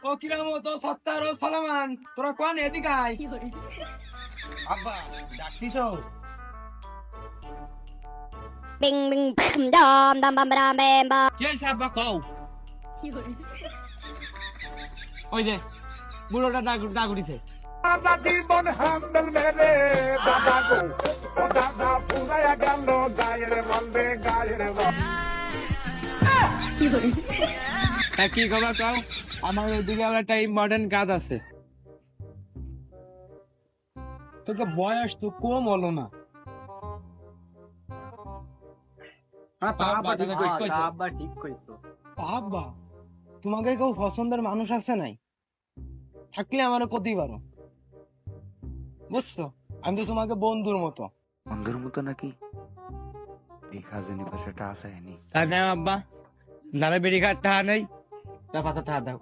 ও কিরাম তো সত্তার ও সালামান তোরা কোন এদিকে আয় আব্বা ডাকতিছ Bing bing bam dam dam bam bam bam bam. কি হইছে আব্বা কও ওই যে বুড়োটা ডাক উঠিছে জীবন হামদল মেরে দাদা গো ও দাদা পুরায়া গেল গায়ের বলবে গায়ের কি খবর কও আমার ওইদিকে আবার একটা ইম্পর্টেন্ট কাজ আছে তোকে বয়স তো কম হলো না আব্বা ঠিক কইছো। আব্বা তোমাকে কেউ পছন্দের মানুষ আছে নাই থাকলে আমার কতই পারো বুঝছো আমি তো তোমাকে বন্ধুর মতো বন্ধুর মতো নাকি দেখা জানি পাশাটা আসায়নি তাই না আব্বা নারে বেরি কাঠ টাকা নেই তা পাতা টাকা দাও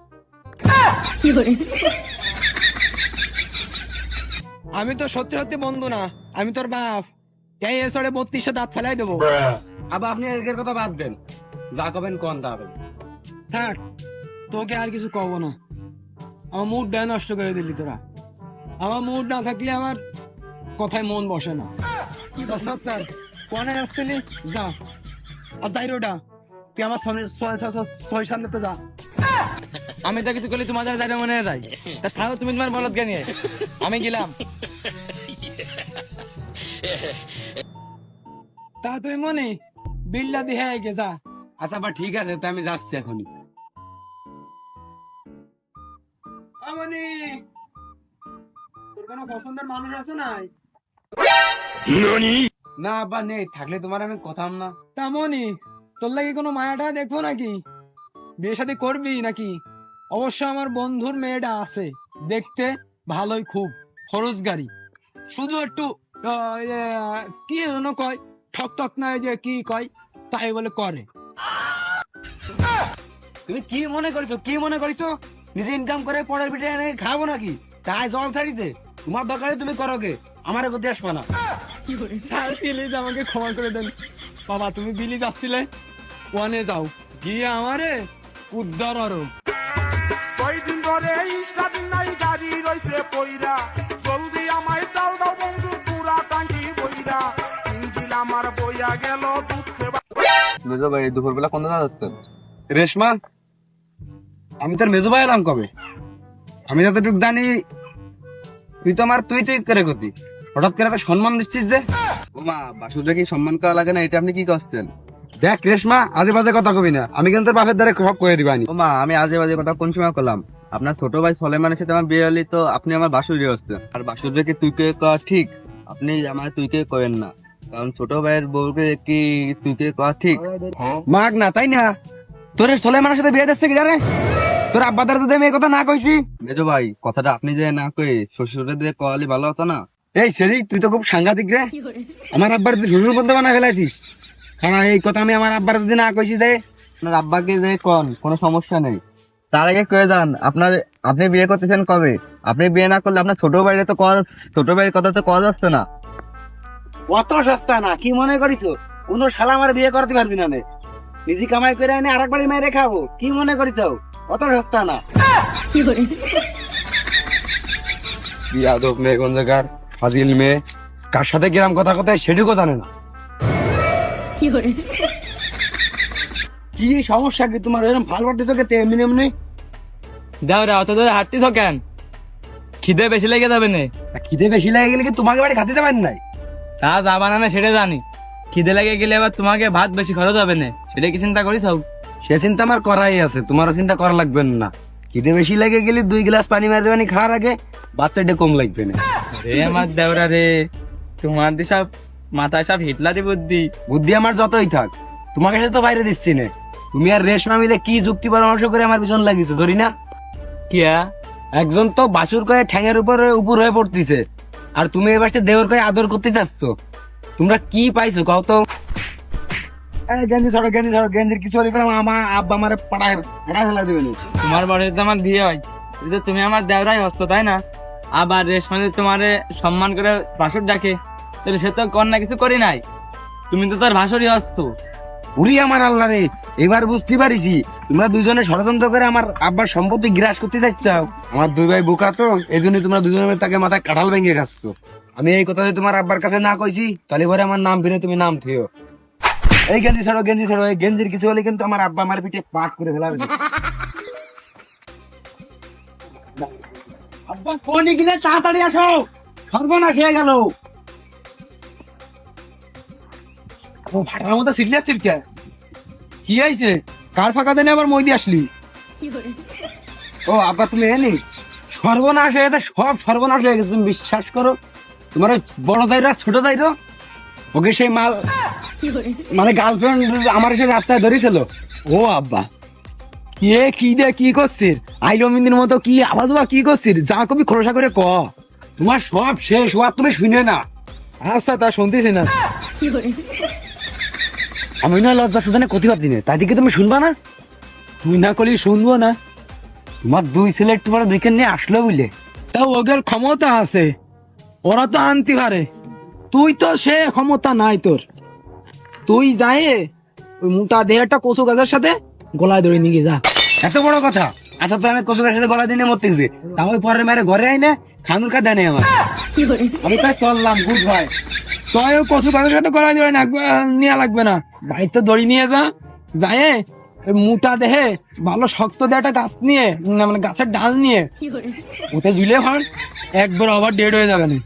আমি তো সত্যি সত্যি বন্ধু না আমি তোর বাপ এই এসরে 3200 দাঁত ফেলাই দেবো আব্বা আপনি এর কথা বাদ দেন, যা কবেন কোন তা হবে। থাক তোকে আর কিছু কব না আমার মুডটা নষ্ট করে দিলি তোরা আমার মুড না থাকলে আমার কথায় মন বসে না সত্তর কোনে আসছিলি যা আর যাই রোডা তুই আমার সামনে ছয় সামনে তো যা আমি তো কিছু করলে তোমাদের যাইটা মনে যায় তা থাকো তুমি তোমার বলদ কে নিয়ে আমি গেলাম তা তুই মনে বিল্লা দিয়ে গে যা আচ্ছা বা ঠিক আছে, তো আমি যাচ্ছি এখনই। আমনি তোর কোনো পছন্দের মানুষ আছে নাই না আব্বা নেই, থাকলে তোমার আমি কথাম না। তেমনই তোর লাগে কোনো মায়াটা দেখবো নাকি বিয়ে শাদী করবি নাকি অবশ্য আমার বন্ধুর মেয়েটা আছে দেখতে ভালোই খুব খরচগাড়ি শুধু একটু কি যেন কয় ঠক ঠক না যে কি কয় তাই বলে করে তুমি কি মনে করিছো নিজে ইনকাম করে পরের পিঠে এনে খাবো নাকি? তাই জল ছাড়িতে তোমার দরকারে তুমি করো গে, আমার গতি আসবে না। স্যার প্লিজ আমাকে ক্ষমা করে দেন বাবা তুমি বিলি যাচ্ছিলে ওয়ানে যাও গিয়ে আমারে উদ্ধার আরো কয়দিন ধরে স্টার্ট নাই গাড়ি রইছে পইরা, জলদি আমায় দাও দাও বন্ধু পুরা টাঙ্কি বইরা, ইঞ্জিল আমার বইয়া গেল দুঃখে। মেজো ভাই দুপুরবেলা কোন দাদা যাচ্ছেন? রেশমা আমি তোর মেজো ভাই এলাম কবে? আমি যতটুকু জানি তুই তো আমার তুই করে গতি, হঠাৎ করে একটা সম্মান দিচ্ছিস যে। ও মা বাসুদা কি সম্মান করা লাগে না, এটা আপনি কি করছেন? দেখ রেশমা আজে বাজে কথা কবি না, আমি কিন্তু তোর বাপের দ্বারা সব করে দিবানি। ও মা আমি আজে বাজে কথা কোন সময় করলাম? আপনার ছোট ভাই সলেমানের সাথে আমার বিয়ে হলি তো আপনি আমার বাসুরি হচ্ছেন, আর বাসুদাকে তুই কে কওয়া ঠিক? আপনি আমার তুই কে করেন না, কারণ ছোট ভাইয়ের বউকে কি তুই কে কওয়া ঠিক? মাগ না তাই না, তোর সলেমানের সাথে বিয়ে দিচ্ছে কি রে? তোর আব্বা দ্বারা যদি আমি এই কথা না কইছি। মেজো ভাই কথাটা আপনি যে না কই শ্বশুরে দিয়ে কওয়ালি ভালো হতো না? এই সেরি তুই তো খুব সাংঘাতিক রে, আমার আব্বার তুই শ্বশুর বলতে বানা ফেলাইছিস। কারণ এই কথা আমি আমার আব্বার যদি না কইছি যে আপনার আব্বাকে যে কোন কোনো সমস্যা নেই, তার আগে কয়ে যান আপনি বিয়ে করতেছেন কবে? আপনি বিয়ে না করলে আপনার ছোট ভাইয়ের তো ছোট ভাইয়ের কথা তো কওয়া যাচ্ছে না। অত সস্তা না কি মনে করিস কোন শালা আমার বিয়ে করতে পারবি না নিজে কামাই করে এনে আরেকবারই মেরে খাবো কি মনে করিস অত সস্তা না বিয়াদব মেয়ে কোন জায়গার ফাজিল মেয়ে, কার সাথে কিরাম কথা কথায় সেটুকু জানে না। কি সমস্যা কি তোমার এরকম ভাল বাড়তে তোকে তেমনি এমনি দাও রে অত ধরে হাঁটতিস কেন? খিদে বেশি লেগে যাবে না? খিদে বেশি লাগে গেলে কি তোমাকে বাড়ি খাতে দেবেন নাই? তা যাবা না সেটা জানি, খিদে লেগে গেলে আবার তোমাকে ভাত বেশি খরচ হবে না, সেটা কি চিন্তা করিস? সে চিন্তা আমার করাই আছে, তোমারও চিন্তা করা লাগবে না। খিদে বেশি লাগে গেলে 2 গ্লাস পানি মারি দেবানি খাওয়ার আগে, বাচ্চাটা কম লাগবে না। রে আমার দেওরা রে, তোমার দি সব মাথায় সব হিটলাদি বুদ্ধি আমার যতই থাক তোমাকে সাথে তো বাইরে দিচ্ছি না। তুমি আর রেশমা মিলে কি যুক্তি পরামর্শ করে আমার পিছন লাগিয়েছো ধরি না? কিয়া একজন তো বাসুর করে ঠ্যাঙের উপর হয়ে পড়তিছে, আর তুমি এবার দেওয়ার করে আদর করতে চাচ্ছ। তোমরা কি পাইছো কও তো? গেঞ্জির কিছু হলে আমার আব্বা আমার পাড়ায় ফেলা দেবে না। তোমার বাড়িতে আমার বিয়ে হয়, কিন্তু তুমি আমার দেওরাই হস্ত তাই না? আবার রেশমা তোমারে সম্মান করে ভাসুর ডাকে, তাহলে সে তো কন্যা কিছু করি নাই, তুমি তো তার ভাসুরই হস্ত। উড়ি আমার আল্লাহ রে, এবার বুঝতে পারিছি তোমরা দুজনে ষড়যন্ত্র করে আমার আব্বার সম্পত্তি গ্রাস করতে চাইছাও। আমার দুই ভাই বোকা তো, এই জন্য তোমরা দুজনে তাকে মাথায় কাঁঠাল ভেঙে খাচ্ছো। আমি এই কথা যদি তোমার আব্বার কাছে না কইছি, তাহলে পরে আমার নাম ফিরে তুমি নাম থিও। এই গেঞ্জি ছাড়ো, গেঞ্জি ছাড়ো, এই গেঞ্জির কিছু হলে কিন্তু আমার আব্বা আমার পিঠে পাট করে ফেলাবে। আব্বা কোন গেলে তাড়াতাড়ি আসো, সর্বনাশ হয়ে গেল। ও ভাড়ার মতো সিরিয়াস কে কি হয়েছে? কার ফাঁকা দেনে আবার মই দিয়ে আসলি? ও আব্বা তুমি এনি সর্বনাশ হয়ে গেছে, সব সর্বনাশ হয়ে গেছে। তুমি বিশ্বাস করো, তোমার ওই বড় দাইরা ছোট দাইরো ওকে সেই মাল মানে গার্লফ্রেন্ড আমার এসে রাস্তায় ধরেছিল। ও আব্বা কে কি দে কি করছিস? আইলো মিন্দির মতো কি আওয়াজ বা কি করছিস? যা কবি খোলসা করে ক, তোমার সব শেষ হওয়ার তুমি শুনে না। আচ্ছা তা শুনতেছি না, আমি না লজ্জা সুদানে ক্ষতি পারছি না, তাই দিকে তুমি শুনবা না? তুই না করলি শুনবো না? তোমার দুই ছেলে একটু বড় দেখে নিয়ে আসলো বুঝলে, তা ওদের ক্ষমতা আছে, ওরা তো আনতে পারে, তুই তো সে ক্ষমতা নাই তোর। তুই যায় ওই মোটা দেহটা কচু গাছের সাথে গলায় ধরে নিয়ে যা। এত বড় কথা? আচ্ছা তো আমি কচুরের সাথে গলা দিনে মরতেছি, তাহলে পরে মেরে ঘরে আইনে খানুর কা দেয় আমার। আমি তাই চললাম, গুড ভাই। তুই কচু গাছের সাথে গলায় ধরে নেওয়া লাগবে না, বাড়িতে দড়ি নিয়ে যা, যায় ওই মোটা দেহে ভালো শক্ত দেহটা গাছ নিয়ে না মানে গাছের ডাল নিয়ে ওতে ঝুলে ভাঙ, একবার আবার ডেড হয়ে যাবে না।